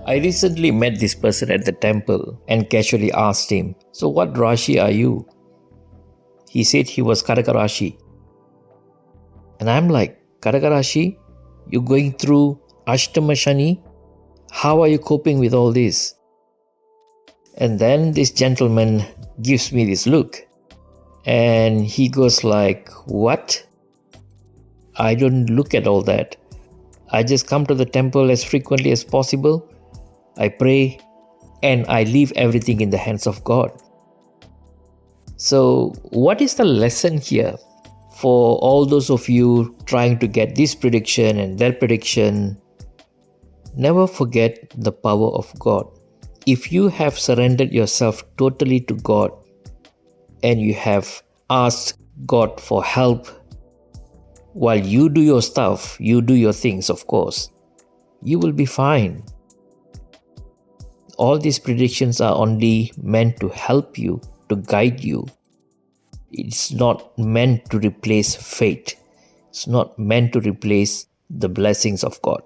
I recently met this person at the temple and casually asked him, "So what Raashi are you?" He said he was Kadaka Raashi. And I'm like, "Kadaka Raashi? You're going through Ashtama Shani? How are you coping with all this?" And then this gentleman gives me this look. And he goes like, "What? I don't look at all that. I just come to the temple as frequently as possible. I pray and I leave everything in the hands of God." So what is the lesson here for all those of you trying to get this prediction and that prediction? Never forget the power of God. If you have surrendered yourself totally to God and you have asked God for help while you do your stuff, you do your things, of course, you will be fine. All these predictions are only meant to help you, to guide you. It's not meant to replace fate. It's not meant to replace the blessings of God.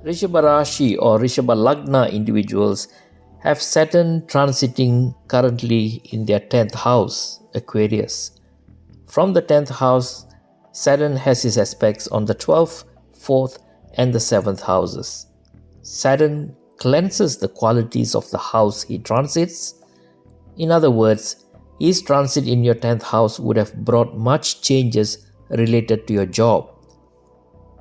Rishabha Raashi or Rishabha Lagna individuals have Saturn transiting currently in their 10th house, Aquarius. From the 10th house, Saturn has his aspects on the 12th, 4th and the 7th houses. Saturn cleanses the qualities of the house he transits. In other words, his transit in your 10th house would have brought much changes related to your job.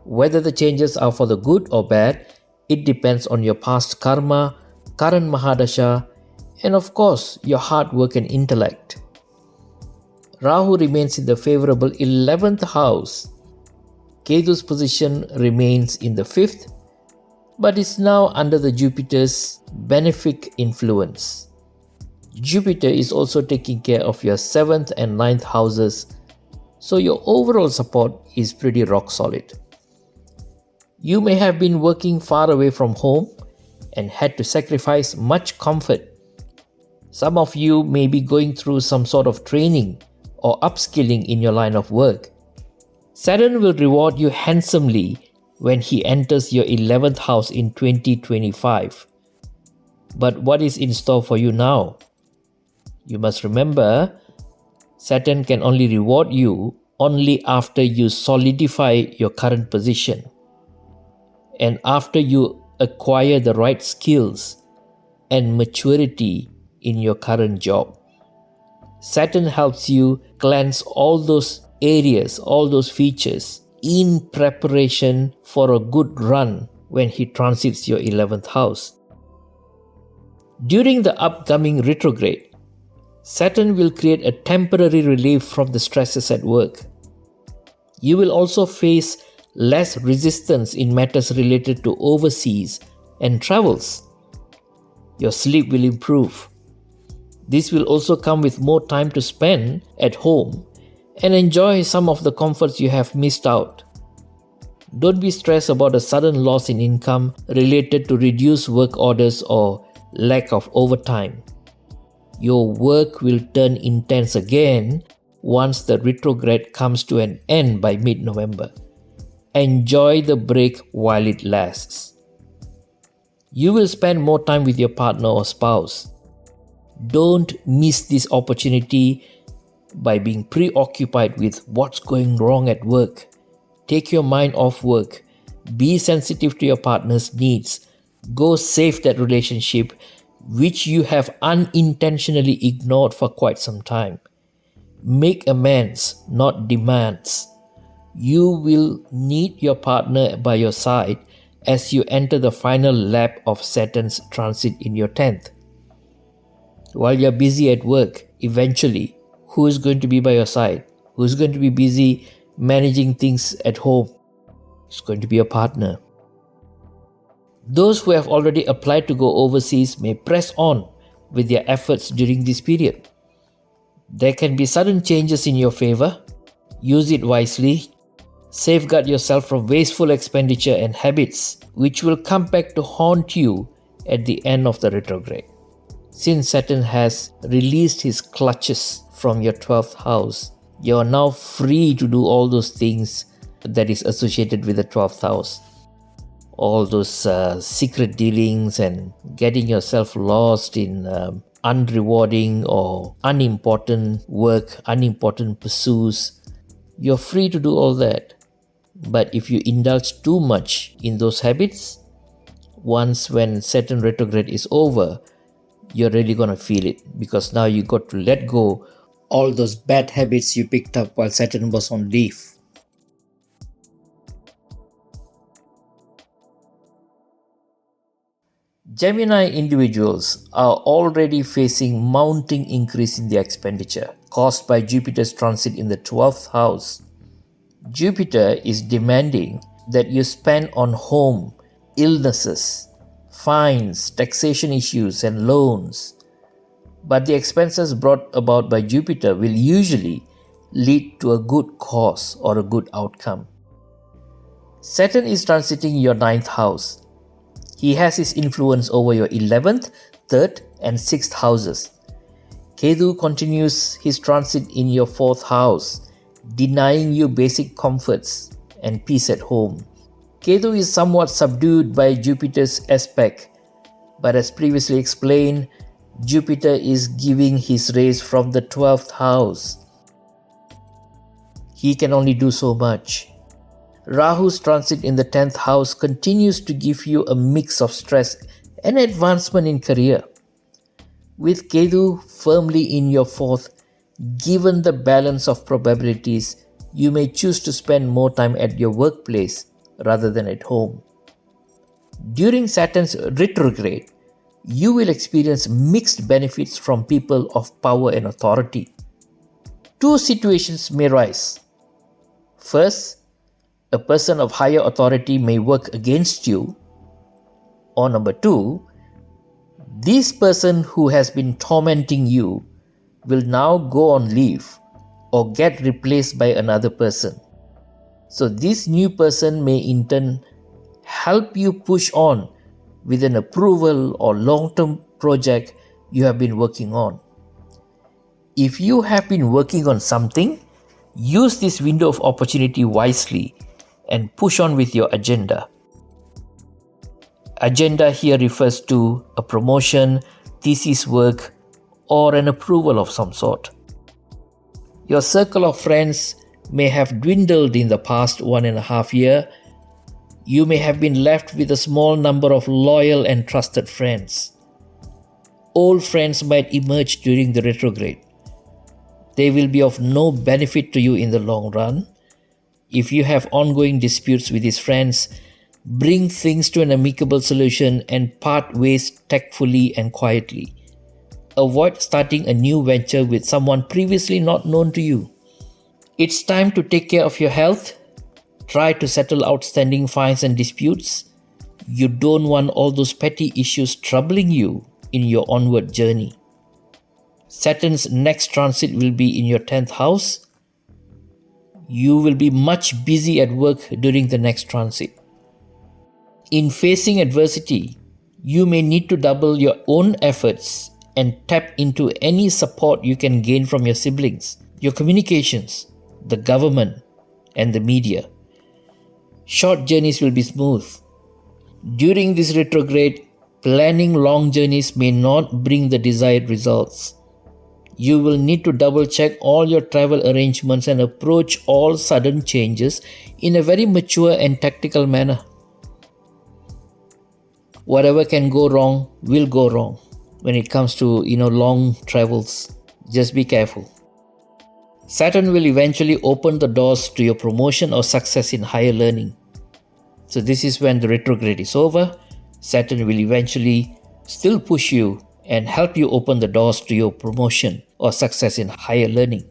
Whether the changes are for the good or bad, it depends on your past karma, current Mahadasha, and of course, your hard work and intellect. Rahu remains in the favorable 11th house. Ketu's position remains in the 5th, but is now under the Jupiter's benefic influence. Jupiter is also taking care of your 7th and 9th houses, so your overall support is pretty rock solid. You may have been working far away from home and had to sacrifice much comfort. Some of you may be going through some sort of training or upskilling in your line of work. Saturn will reward you handsomely when he enters your 11th house in 2025. But what is in store for you now? You must remember, Saturn can only reward you only after you solidify your current position and after you acquire the right skills and maturity in your current job. Saturn helps you cleanse all those areas, all those features in preparation for a good run when he transits your 11th house. During the upcoming retrograde, Saturn will create a temporary relief from the stresses at work. You will also face less resistance in matters related to overseas and travels. Your sleep will improve. This will also come with more time to spend at home and enjoy some of the comforts you have missed out. Don't be stressed about a sudden loss in income related to reduced work orders or lack of overtime. Your work will turn intense again once the retrograde comes to an end by mid-November. Enjoy the break while it lasts. You will spend more time with your partner or spouse. Don't miss this opportunity by being preoccupied with what's going wrong at work. Take your mind off work. Be sensitive to your partner's needs. Go save that relationship which you have unintentionally ignored for quite some time. Make amends, not demands. You will need your partner by your side as you enter the final lap of Saturn's transit in your 10th. While you're busy at work, eventually, who is going to be by your side? Who is going to be busy managing things at home? It's going to be your partner. Those who have already applied to go overseas may press on with their efforts during this period. There can be sudden changes in your favor. Use it wisely. Safeguard yourself from wasteful expenditure and habits which will come back to haunt you at the end of the retrograde. Since Saturn has released his clutches from your 12th house, you are now free to do all those things that is associated with the 12th house. All those secret dealings and getting yourself lost in unrewarding or unimportant work, unimportant pursuits. You're free to do all that. But if you indulge too much in those habits, once when Saturn retrograde is over, you're really going to feel it, because now you got to let go all those bad habits you picked up while Saturn was on leave. Gemini individuals are already facing mounting increase in their expenditure caused by Jupiter's transit in the 12th house. Jupiter is demanding that you spend on home, illnesses, fines, taxation issues, and loans. But the expenses brought about by Jupiter will usually lead to a good cause or a good outcome. Saturn is transiting your 9th house. He has his influence over your 11th, 3rd, and 6th houses. Ketu continues his transit in your 4th house, denying you basic comforts and peace at home. Ketu is somewhat subdued by Jupiter's aspect, but as previously explained, Jupiter is giving his rays from the 12th house. He can only do so much. Rahu's transit in the 10th house continues to give you a mix of stress and advancement in career. With Ketu firmly in your 4th, given the balance of probabilities, you may choose to spend more time at your workplace rather than at home. During Saturn's retrograde, you will experience mixed benefits from people of power and authority. Two situations may rise. First, a person of higher authority may work against you. Or number two, this person who has been tormenting you will now go on leave or get replaced by another person. So this new person may in turn help you push on with an approval or long-term project you have been working on. If you have been working on something, use this window of opportunity wisely and push on with your agenda. Agenda here refers to a promotion, thesis work, or an approval of some sort. Your circle of friends may have dwindled in the past 1.5 years. You may have been left with a small number of loyal and trusted friends. Old friends might emerge during the retrograde. They will be of no benefit to you in the long run. If you have ongoing disputes with these friends, bring things to an amicable solution and part ways tactfully and quietly. Avoid starting a new venture with someone previously not known to you. It's time to take care of your health. Try to settle outstanding fines and disputes. You don't want all those petty issues troubling you in your onward journey. Saturn's next transit will be in your 10th house. You will be much busy at work during the next transit. In facing adversity, you may need to double your own efforts and tap into any support you can gain from your siblings, your communications, the government, and the media. Short journeys will be smooth. During this retrograde, planning long journeys may not bring the desired results. You will need to double check all your travel arrangements and approach all sudden changes in a very mature and tactical manner. Whatever can go wrong will go wrong when it comes to long travels. Just be careful. Saturn will eventually open the doors to your promotion or success in higher learning. So this is when the retrograde is over. Saturn will eventually still push you and help you open the doors to your promotion or success in higher learning.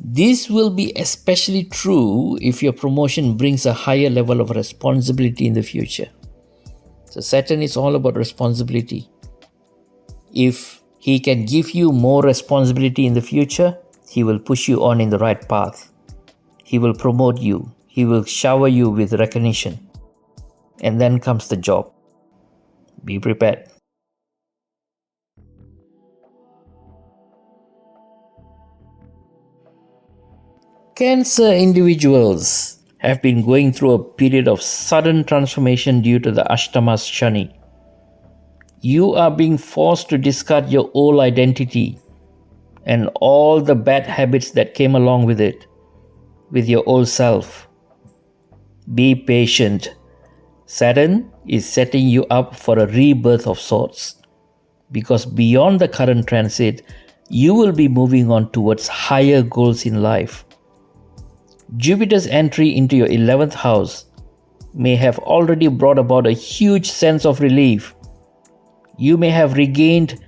This will be especially true if your promotion brings a higher level of responsibility in the future. So Saturn is all about responsibility. If he can give you more responsibility in the future, he will push you on in the right path. He will promote you. He will shower you with recognition. And then comes the job. Be prepared. Cancer individuals have been going through a period of sudden transformation due to the Ashtama Shani. You are being forced to discard your old identity and all the bad habits that came along with it, with your old self. Be patient. Saturn is setting you up for a rebirth of sorts, because beyond the current transit, you will be moving on towards higher goals in life. Jupiter's entry into your 11th house may have already brought about a huge sense of relief. You may have regained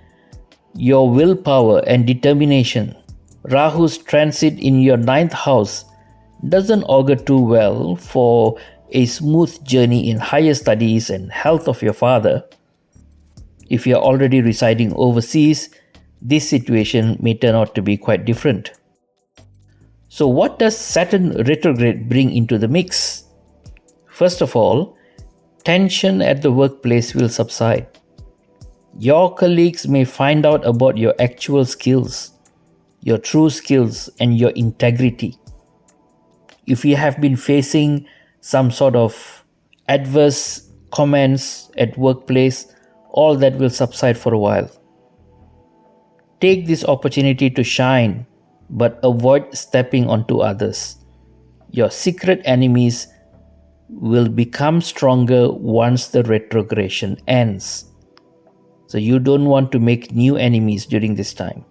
your willpower and determination. Rahu's transit in your 9th house doesn't augur too well for a smooth journey in higher studies and health of your father. If you are already residing overseas, this situation may turn out to be quite different. So what does Saturn retrograde bring into the mix? First of all, tension at the workplace will subside. Your colleagues may find out about your actual skills, your true skills, and your integrity. If you have been facing some sort of adverse comments at workplace, all that will subside for a while. Take this opportunity to shine, but avoid stepping onto others. Your secret enemies will become stronger once the retrogression ends. So you don't want to make new enemies during this time.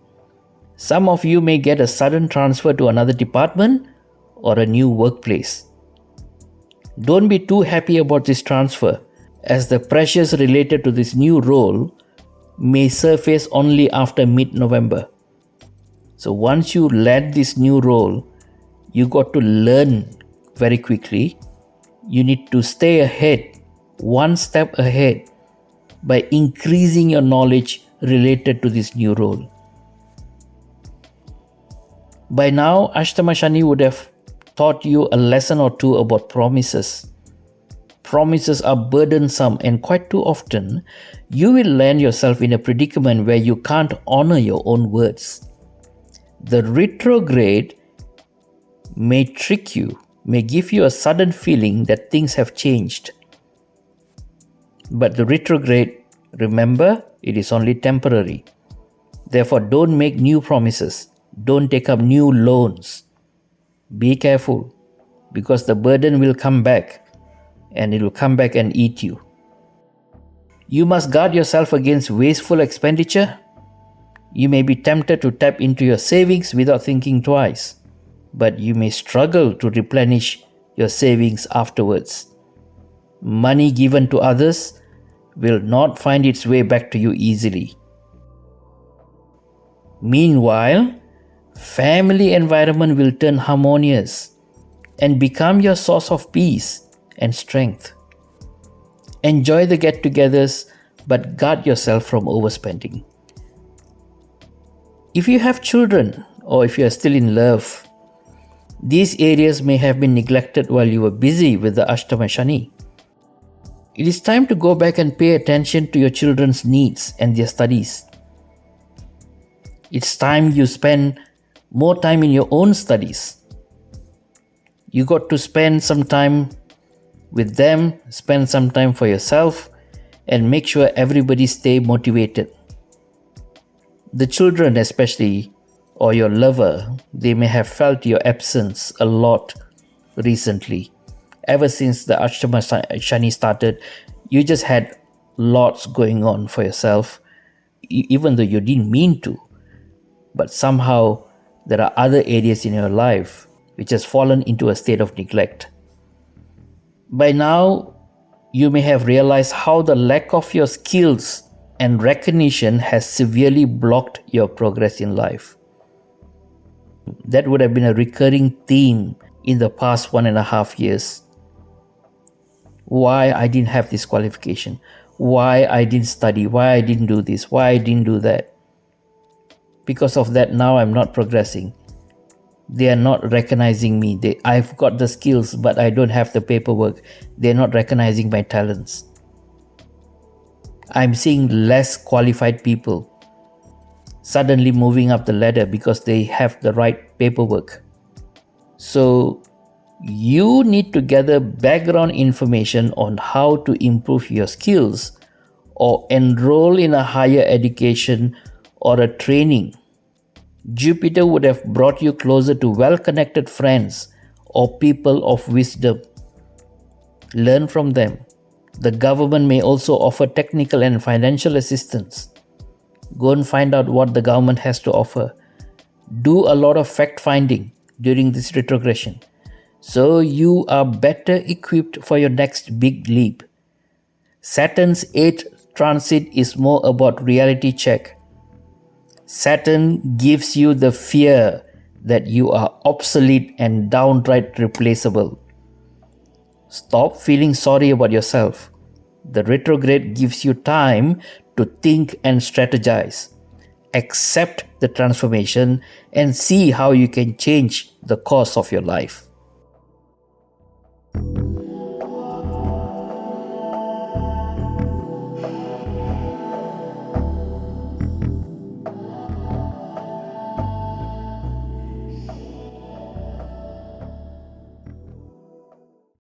Some of you may get a sudden transfer to another department or a new workplace. Don't be too happy about this transfer, as the pressures related to this new role may surface only after mid-November. So once you land this new role, you got to learn very quickly. You need to stay ahead, one step ahead, by increasing your knowledge related to this new role. By now, Ashtama Shani would have taught you a lesson or two about promises. Promises are burdensome, and quite too often, you will land yourself in a predicament where you can't honor your own words. The retrograde may trick you, may give you a sudden feeling that things have changed. But the retrograde, remember, it is only temporary. Therefore, don't make new promises. Don't take up new loans. Be careful, because the burden will come back, and it will come back and eat you. You must guard yourself against wasteful expenditure. You may be tempted to tap into your savings without thinking twice, but you may struggle to replenish your savings afterwards. Money given to others will not find its way back to you easily. Meanwhile, family environment will turn harmonious and become your source of peace and strength. Enjoy the get-togethers, but guard yourself from overspending. If you have children, or if you are still in love, these areas may have been neglected while you were busy with the Ashtama Shani. It is time to go back and pay attention to your children's needs and their studies. It's time you spend more time in your own studies. You got to spend some time with them, spend some time for yourself, and make sure everybody stay motivated. The children especially, or your lover, they may have felt your absence a lot recently. Ever since the Ashtama Shani started, you just had lots going on for yourself, even though you didn't mean to. But somehow, there are other areas in your life which has fallen into a state of neglect. By now, you may have realized how the lack of your skills and recognition has severely blocked your progress in life. That would have been a recurring theme in the past 1.5 years. Why I didn't have this qualification, why I didn't study, why I didn't do this, why I didn't do that. Because of that, now I'm not progressing. They are not recognizing me. I've got the skills, but I don't have the paperwork. They're not recognizing my talents. I'm seeing less qualified people suddenly moving up the ladder because they have the right paperwork. So you need to gather background information on how to improve your skills or enroll in a higher education or a training. Jupiter would have brought you closer to well-connected friends or people of wisdom. Learn from them. The government may also offer technical and financial assistance. Go and find out what the government has to offer. Do a lot of fact-finding during this retrogression, so you are better equipped for your next big leap. Saturn's 8th transit is more about reality check. Saturn gives you the fear that you are obsolete and downright replaceable. Stop feeling sorry about yourself. The retrograde gives you time to think and strategize. Accept the transformation and see how you can change the course of your life.